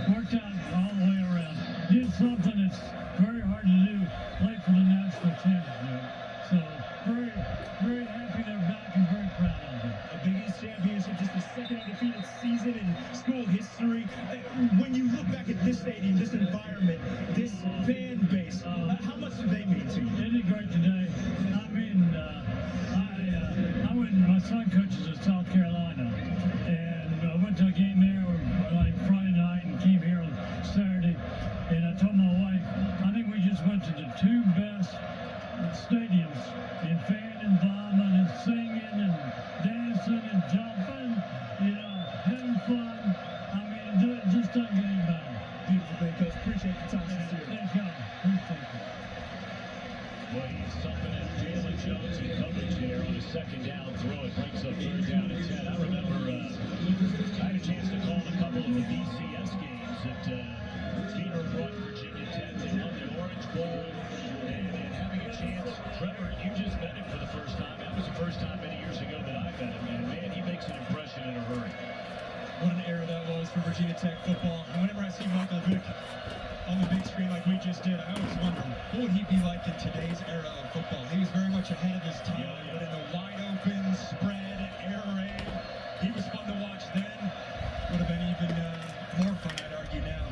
worked out all the way around. Did something that's very hard to do, play for the national championship. So very, very happy they're back and very proud of them. A Big East championship, just the second undefeated season in school history. When you look back at this stadium, this environment, this fan base, how much do they mean to you? They did great today. I mean, I went, my son coaches at South Carolina, and I went to a game there like Friday night and came here on Saturday, and I told my wife, I think we just went to the 2 best stadiums in fan involvement and singing and dancing and jumping, you know, having fun. I mean, it just doesn't get any better. Beautiful thing, Coach. appreciate the time. Thank you. Well, he's something as Jalen Jones in coverage there on a second down throw. It brings up third down and 10. I remember I had a chance to call a couple of the BCS games that Beaver brought Virginia Tech. They won the Orange Bowl. And having a chance, Trevor, you just met him for the first time. That was the first time many years ago that I met him. And man, he makes an impression in a hurry. What an era that was for Virginia Tech football. And whenever I see Michael Vick on the big screen like we just did, I always wonder, what would he be like in today's era of football? He was very much ahead of his time, but in the wide open, spread, air raid, he was fun to watch then. Would have been even more fun, I'd argue now.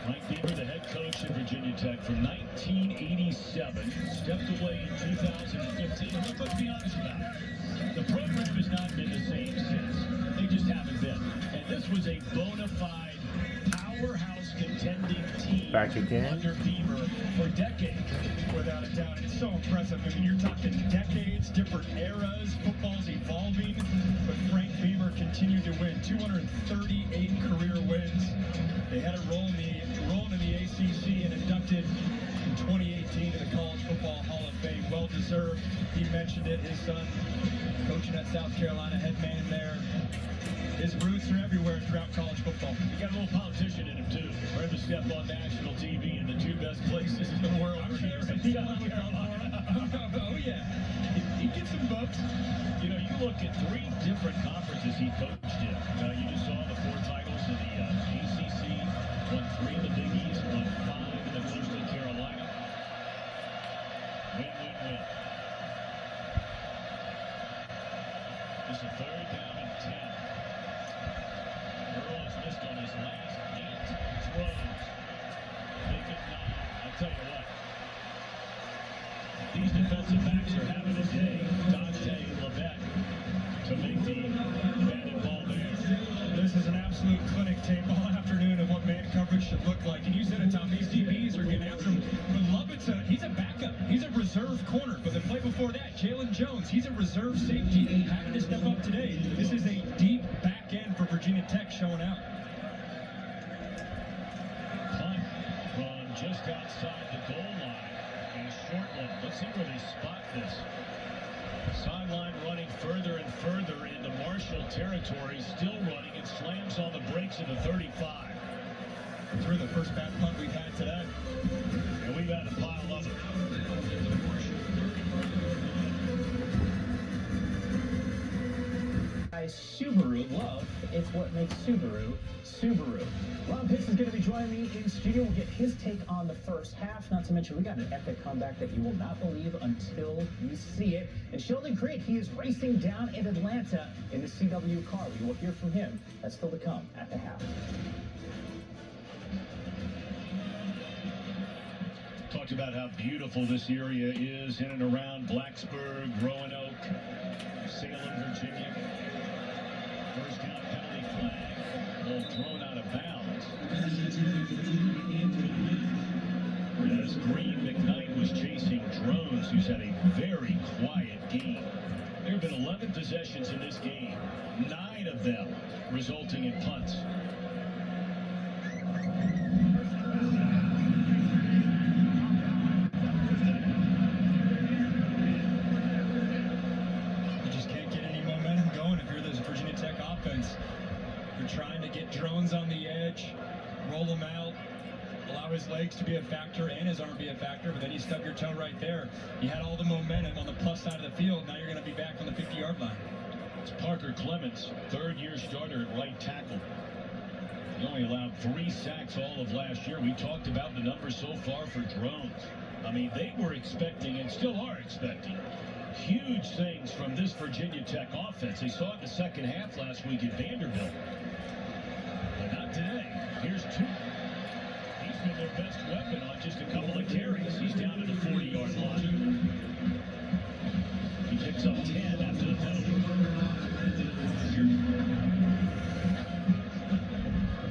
Mike Beaver, the head coach at Virginia Tech from 1987, stepped away in 2015. Look, let's be honest about it. The program has not been the same since. They just haven't been. And this was a bona fide powerhouse contending team Back again. under Beaver for decades. Without a doubt, it's so impressive. I mean, you're talking decades, different eras, football's evolving, but Frank Beaver continued to win. 238 career wins. They had a role in the ACC and inducted in 2018 to the College Football Hall of Fame. Well deserved. He mentioned it. His son, coaching at South Carolina, head man there. His roots are everywhere throughout college football. You got a little politician in him too. For him to step on national TV in the two best places in the world. I'm sure South Carolina. Oh yeah, he gets some bumps. You know, you look at 3 different conferences he coached in. You just saw the 4 titles in the ACC, won 3 in the Big East, won 5 in the Coastal Carolina. Win, win, win. It's a third down and 10. Earl has missed on his last 8 throws. Make it 9. I'll tell you what. These defensive backs are having a day. Dante Levesque to make the batted ball there. This is an absolute clinic tape all afternoon of what man coverage should look like. And you said it, Tom, these DBs are getting after him. But Lovett's he's a backup. He's a reserve corner. But the play before that, Jalen Jones, he's a reserve safety. Having to step up today. This is a deep back end for Virginia Tech showing out. Punt from just outside the goal line. And short one. Let's see where they spot this. Sideline running further and further into Marshall territory. Still running and slams on the brakes of the 35. Through the first bad punt we've had today. And we've had a pile of them. Subaru love, it's what makes Subaru Subaru. Rob Pitts is going to be joining me in studio. We'll get his take on the first half. Not to mention, we got an epic comeback that you will not believe until you see it. And Sheldon Creek, he is racing down in Atlanta in the CW car. We will hear from him. That's still to come at the half. Talked about how beautiful this area is in and around Blacksburg, Roanoke, Salem, Virginia. First down penalty flag. Ball thrown out of bounds. As Green McKnight was chasing Drones, who's had a very quiet game. There have been 11 possessions in this game, 9 of them resulting in punts. You just can't get any momentum going if you're this Virginia Tech offense. You're trying to get Drones on the edge, roll him out, allow his legs to be a factor and his arm be a factor, but then you stub your toe right there. You had all the momentum on the plus side of the field. Now you're going to be back on the 50-yard line. It's Parker Clements, third-year starter at right tackle. He only allowed 3 sacks all of last year. We talked about the numbers so far for Drones. I mean, they were expecting and still are expecting huge things from this Virginia Tech offense. They saw it in the second half last week at Vanderbilt. But not today. Here's 2. He's been their best weapon on just a couple of carries. He's down to the 40-yard line. He picks up 10 after the penalty.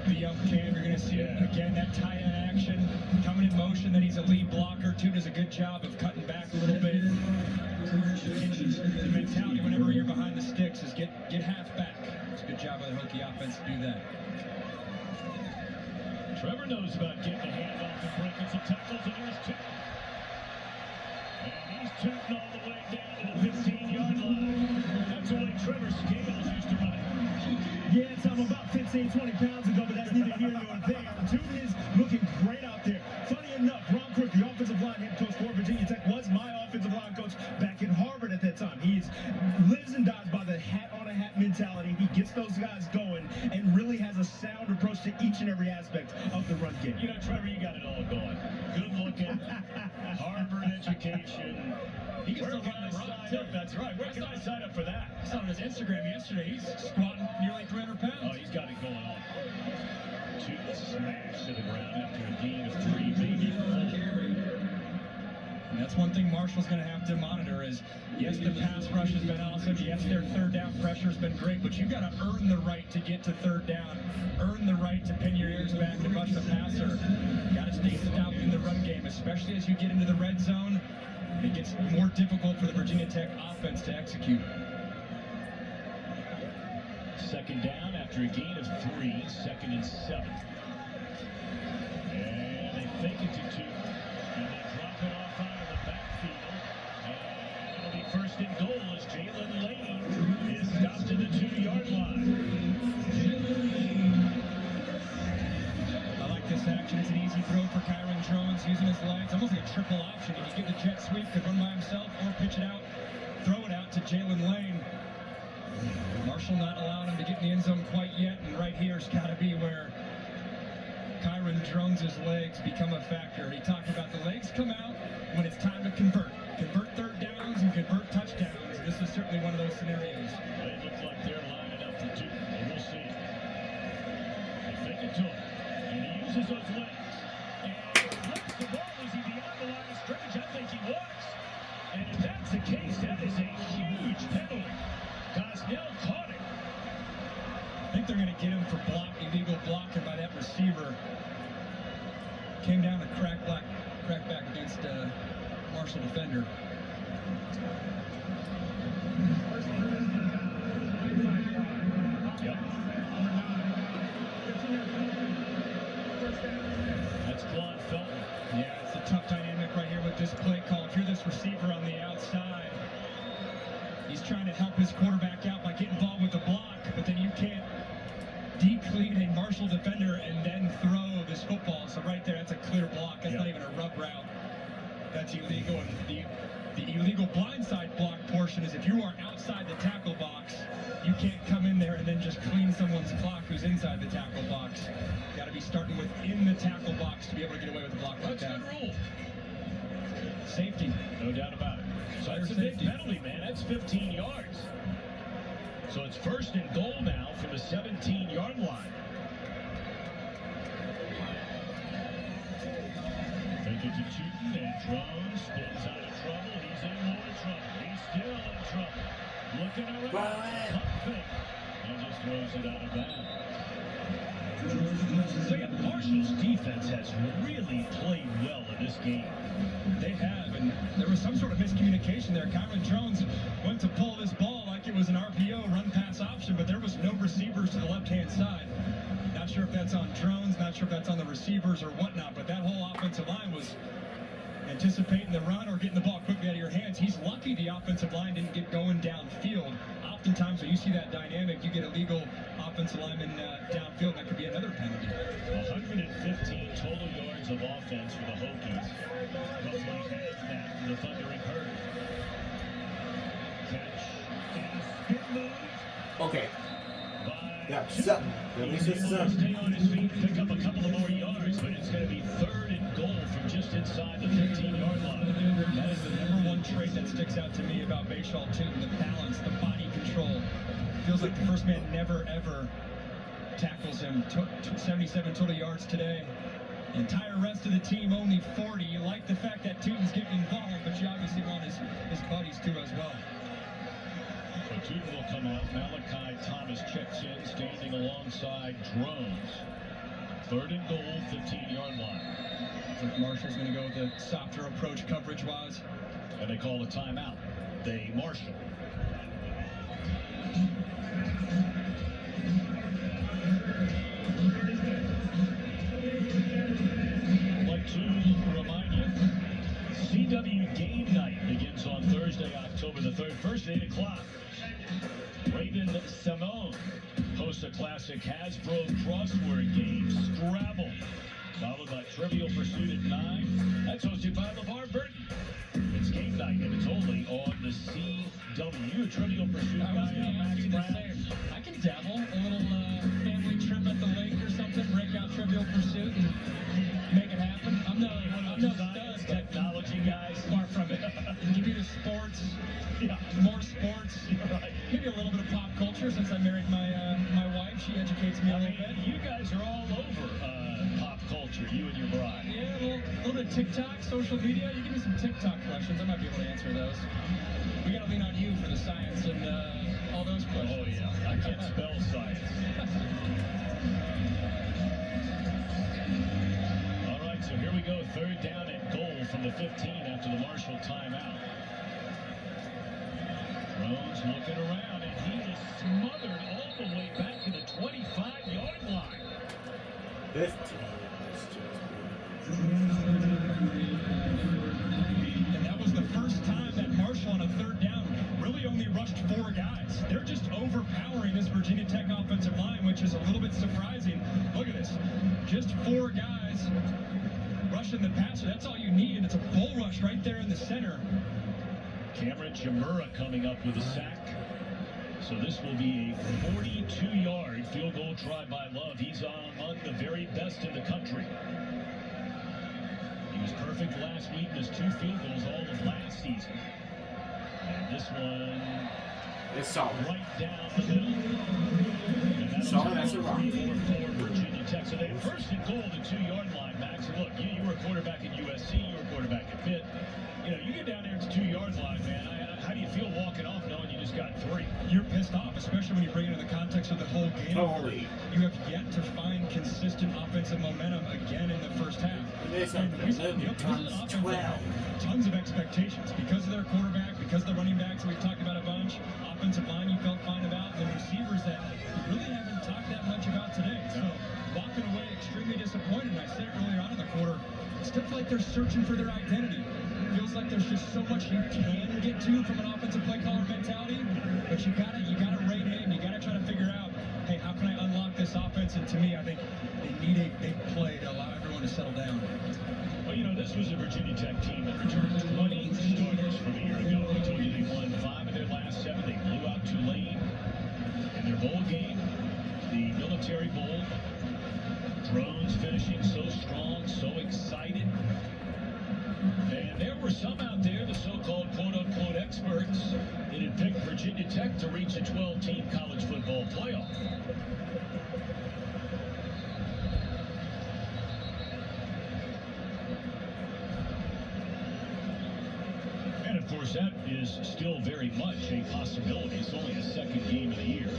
The young Cam, you're going to see it again, that tie in action, coming in motion, then he's a lead blocker too, does a good job of cutting back a little bit. The mentality whenever you're behind the sticks is get half back. It's a good job by the Hokie offense to do that. Trevor knows about getting a hand off and breaking some tackles, and here's two. And he's tooting all the way down to the 15-yard line. That's the way Trevor Scales used to run it. Yeah, Tom, about 15, 20 pounds ago, but that's neither here nor there. Tootin is looking great out there. Funny enough, Ron Crook, the offensive line head coach for Virginia Tech, was my offensive line coach back in Harvard at that time. He lives and dies by the hat-on-a-hat mentality. He gets those guys going and really has a sound approach to each and every aspect of the run game. You know, Trevor, you got it all going. Good looking, Harvard education. He can Where still can run I the run, sign too. up? That's right. Where can I sign up for that? I saw on his Instagram yesterday, he's squatting nearly 300 pounds. Oh, he's got it going on. Two smash to the ground after a gain of 3, maybe 4. And that's one thing Marshall's going to have to monitor is, yes, the pass rush has been awesome. Yes, their third down pressure has been great, but you got to earn the right to get to third down, earn the right to pin your ears back and rush the passer. Got to stay stout in the run game, especially as you get into the red zone. It gets more difficult for the Virginia Tech offense to execute. Second down after a gain of 3, 2nd and 7. And they fake it to 2. And they drop it off out of the backfield. And it'll be 1st and goal as Jalen Lane is stopped to the 2-yard line. I like this action. It's an easy throw for Kyron Jones using his legs. Almost like a triple option. If you give the jet sweep, could run by himself or pitch it out, throw it out to Jalen Lane. Marshall not allowing him to get in the end zone quite yet, and right here's got to be where Kyron Jones' legs become a factor. He talked about the legs come out when it's time to convert third downs and convert touchdowns. This is certainly one of those scenarios. They look like they're lining up for 2. Well, we'll see. They fake it to him, and he uses those legs. And he flips the ball. Is he beyond the line of scrimmage? I think he was. And if that's the case, that is a huge penalty. Gosnell caught it. I think they're going to get him for illegal blocking by that receiver. Came down to crack back against Marshall defender. Yep. That's Quan Felton. Yeah, it's a tough dynamic right here with this play call. If you're this receiver on the outside, he's trying to help his quarterback out by getting involved with the block, but then you can't decleat a Marshall defender and then throw this football. So right there, that's a clear block. That's not even a rub route. That's illegal. And the illegal blindside block portion is if you are outside the tackle box, you can't come in there and then just clean someone's clock who's inside the tackle box. Got to be starting within the tackle box to be able to get away with a block like that. That's a good rule. Safety. No doubt about it. So that's a big penalty, man. That's 15 yards. So it's 1st and goal now from the 17-yard line. Take it to Tootin, and Jones spins out of trouble. He's in more trouble. He's still in trouble. Looking around. Pump fake. And just throws it out of bounds. So yeah, Marshall's defense has really played well in this game. They have, and there was some sort of miscommunication there. Kyron Jones went to pull this ball like it was an RPO run-pass option, but there was no receivers to the left-hand side. Not sure if that's on Jones, not sure if that's on the receivers or whatnot, but that whole offensive line was anticipating the run or getting the ball quickly out of your hands. He's lucky the offensive line didn't get going downfield. Oftentimes when you see that dynamic, you get illegal offensive linemen downfield. That could be another penalty. 115 total yards of offense for the Hokies. Roughly half that for the Thundering Herd. Catch and spin move. Okay. By Yeah, Tootin. something. At least He's it's able to something. stay on his feet and pick up a couple of more yards, but it's going to be 3rd and goal from just inside the 15-yard line. That is the #1 trait that sticks out to me about Bayshall Tootin, the balance, the body control. Feels like the first man never, ever tackles him. 77 total yards today. The entire rest of the team only 40. You like the fact that Tootin's getting involved, but you obviously want his buddies too as well. So Tootin will come out. Malachi Thomas checks in, standing alongside Drones. 3rd and goal, 15-yard line. Looks like Marshall's going to go with a softer approach coverage-wise. And they call a timeout. They Marshall. CW Game Night begins on Thursday, October the 3rd, first at 8 o'clock. Raven Simone hosts a classic Hasbro crossword game, Scrabble, followed by Trivial Pursuit at 9. That's hosted by LeVar Burton. It's Game Night, and it's only on the CW. Trivial Pursuit guy, Max Brown. I can dabble a little family trip at the lake or something, break out Trivial Pursuit and make it happen. I'm no Science, stud, technology guys. far from it. Give me the sports, more sports, Right. maybe a little bit of pop culture since I married my wife. She educates me a little bit. You guys are all over pop culture, you and your bride. Yeah, a little bit of TikTok, social media. You give me some TikTok questions, I might be able to answer those. We gotta lean on you for the science and all those questions. Oh yeah, I can't spell science. All right, so here we go. 3rd down and goal from the 15 after the Marshall timeout. Rhodes looking around, and he is smothered all the way back to the 25-yard line. This team is just And that was the first time that Marshall on a 3rd down really only rushed 4 guys. They're just overpowering this Virginia Tech offensive line, which is a little bit surprising. Look at this. Just 4 guys rushing the passer. That's all you need, and it's a bull rush right there in the center. Cameron Chimura coming up with a sack. So this will be a 42-yard field goal try by Love. He's among the very best in the country. He was perfect last week in his 2 field goals all of last season. And this one it's solid. right down the middle. Solid as a rock. For Virginia Tech. So they have 1st and goal at the 2-yard line, Max. And look, you were a quarterback at USC, you were a quarterback at Pitt. You know, you get down there at the 2-yard line, man. How do you feel walking off knowing you just got 3? You're pissed off, especially when you bring it into the context of the whole game. Totally. You have yet to find consistent offensive momentum again in the first half. This And is this is an times offense 12. that had tons of expectations because of their quarterback, because of the running backs we've talked about a bunch. Offensive line you felt fine about, and the receivers that we really haven't talked that much about today. So walking away extremely disappointed. And I said it earlier on in the quarter. It's feels like they're searching for their identity. Feels like there's just so much you can get to from an offensive play caller mentality, but you gotta rein in. You gotta try to figure out, hey, how can I unlock this offense? And to me, I think they need a big play to allow everyone to settle down. Well, you know, this was a Virginia Tech team that returned 20 starters from a year ago. We told you they won 5 of their last 7. They blew out Tulane in their bowl game, the Military Bowl. Drones finishing so strong, so excited. And there were some out there, the so-called quote-unquote experts, that had picked Virginia Tech to reach a 12-team college football playoff. And of course, that is still very much a possibility. It's only the 2nd game of the year.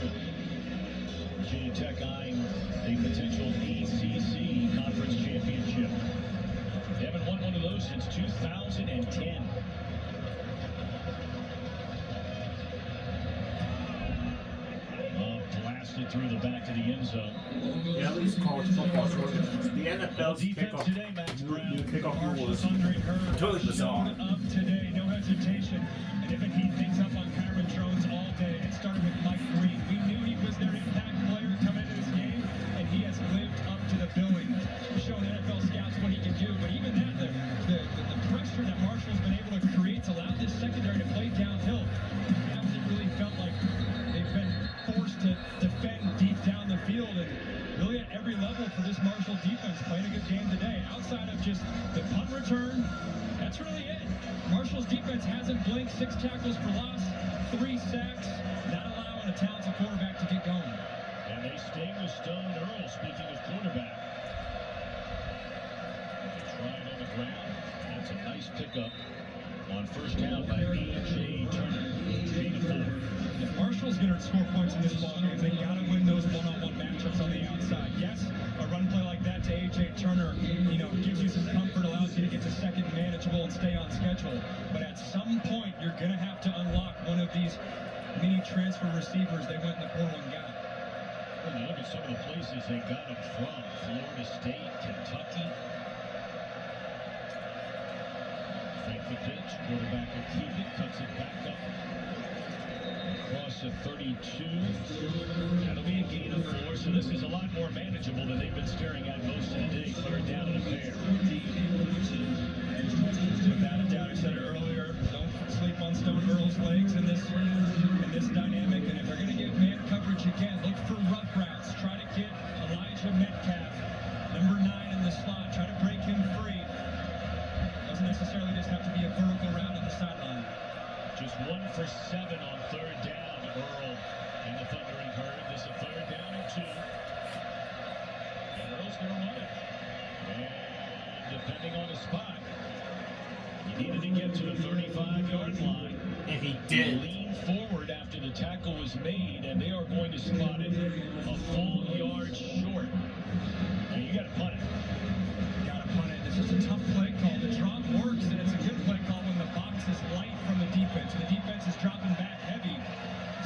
Virginia Tech eyeing a potential ACC conference championship. They haven't won one of those since 2010. Blasted through the back of the end zone. Yeah, at least college football short. The NFL's Defense kickoff. today, Max Brown. New kickoff rule was Thundering Herd totally bizarre. shown up today, no hesitation, and they've been heating things up on Kyron Drones all day. It started with Mike Green. We knew he was their impact player coming into this game, and he has lived up to the billing. Showing NFL scouts what he can do, but even that, the pressure that Marshall's been able to create to allow this secondary to play downhill, hasn't really felt like they've been forced to defend deep down the field, and really at every level for this Marshall defense playing a good game today. Outside of just the punt return, that's really it. Marshall's defense hasn't blinked. 6 tackles for loss, 3 sacks, not allowing a talented quarterback to get going. And they stay with Stone Earl, speaking of quarterback. Trying on the ground. That's a nice pickup on 1st down by A.J. Turner. 3-4. If Marshall's going to score points in this ballgame, they got to win those one-on-one matchups on the outside. Yes, a run play like that to A.J. Turner, you know, gives you some comfort, allows you to get to second manageable and stay on schedule. But at some point, you're going to have to unlock one of these mini transfer receivers they went in the portal and got. When you look at some of the places they got them from, Florida State, Kentucky. Think off the pitch. Quarterback will keep it, cuts it back up. Across the 32. That'll be a gain of 4, so this is a lot more manageable than they've been staring at most of the day. 3rd down and a pair. Without a doubt, I said it earlier, don't sleep on Stone Earl's legs in this dynamic. And if they're going to give man coverage again, look for rough routes. Try to get Elijah Metcalf, number 9 in the slot. Try to break him free. Doesn't necessarily just have to be a vertical route on the sideline. Just 1 for 7 on 3rd down. Earl and the Thundering Herd. This is 3rd down and 2. And Earl's going to run it. And depending on the spot, you needed to get to the 35-yard line. And he did. Lean forward after the tackle was made, and they are going to spot it a full yard short. And you got to punt it. Got to punt it. This is a tough play call. The drop works, and it's a good play call when the box is light from the defense. And the defense is dropping back heavy.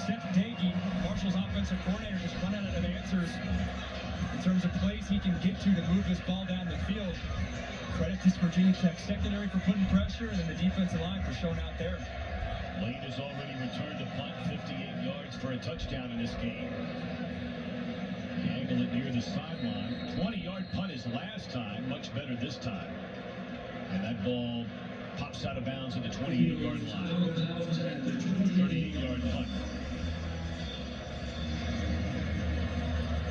Seth Dagey, Marshall's offensive coordinator, just run out of answers in terms of plays he can get to move this ball down the field. Credit to Virginia Tech secondary for putting pressure, and then the defensive line for showing out there. Lane has already returned to punt 58 yards for a touchdown in this game. Angle it near the sideline. 20-yard punt his last time, much better this time. And that ball pops out of bounds at the 28-yard line. 38-yard punt.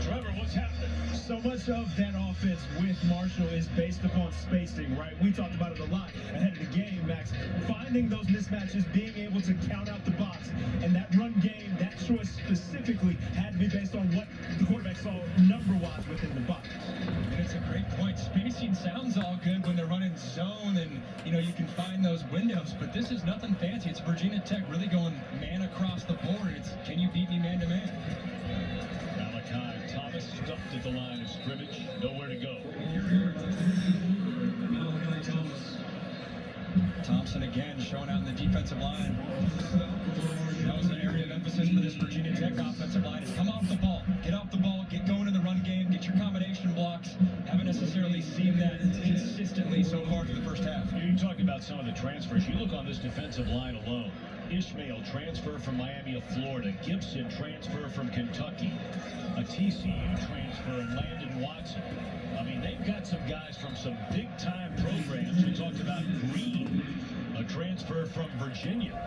Trevor, what's happening? So much of that offense with Marshall is based upon spacing, right? We talked about it a lot ahead of the game, Max. Finding those mismatches, being able to count out the box, and that run game, that choice specifically had to be based on what the quarterback saw number-wise within the box. And it's a great point. Spacing sounds all good when they're running zone and, you can find those windows, but this is nothing fancy. It's Virginia Tech really going man across the board. It's, can you beat me man-to-man? Malachi Thomas stuffed at the line of scrimmage. Nowhere to go. Thompson again showing out in the defensive line. That was an area of emphasis for this Virginia Tech offensive line. Is come off the ball, get off the ball, get going in the run game, get your combination blocks. Haven't necessarily seen that consistently so far through the first half. You talk about some of the transfers. You look on this defensive line alone. Ishmael transfer from Miami of Florida. Gibson transfer from Kentucky. A TCU transfer, and Landon Watson. I mean, they've got some guys from some big-time programs. We talked about Green, a transfer from Virginia.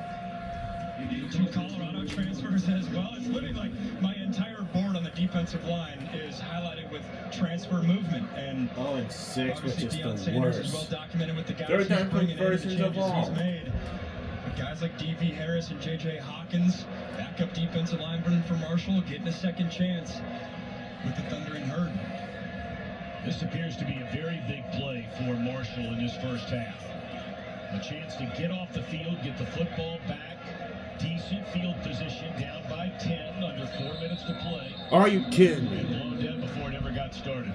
2 Colorado transfers as well. It's literally like my entire board on the defensive line is highlighted with transfer movement. And 0-6, which is Deion the Sanders is worst. well documented with the guys Third he's down bringing in, the conversions of changes all. he's made. But guys like D.V. Harris and J.J. Hawkins, backup defensive lineman for Marshall, getting a second chance with the Thundering Herd. This appears to be a very big play for Marshall in this first half. A chance to get off the field, get the football back. Decent field position, down by 10, under 4 minutes to play. Are you kidding And me? blown dead before it ever got started.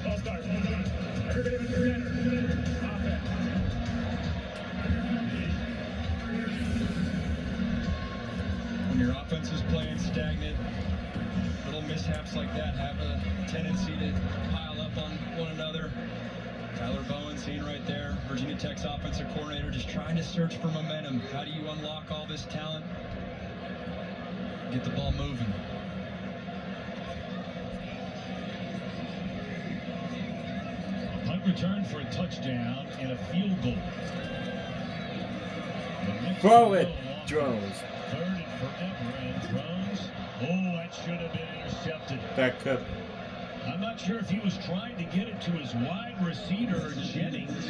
Ball starts. Everybody with their offense. When your offense is playing stagnant, little mishaps like that have a tendency to pile up on one another. Tyler Bowen seen right there, Virginia Tech's offensive coordinator, just trying to search for momentum. How do you unlock all this talent? Get the ball moving. A punt return for a touchdown and a field goal. Throw it, Drones. 3rd and forever, and Drones. Oh, that should have been intercepted. That could. I'm not sure if he was trying to get it to his wide receiver, Jennings.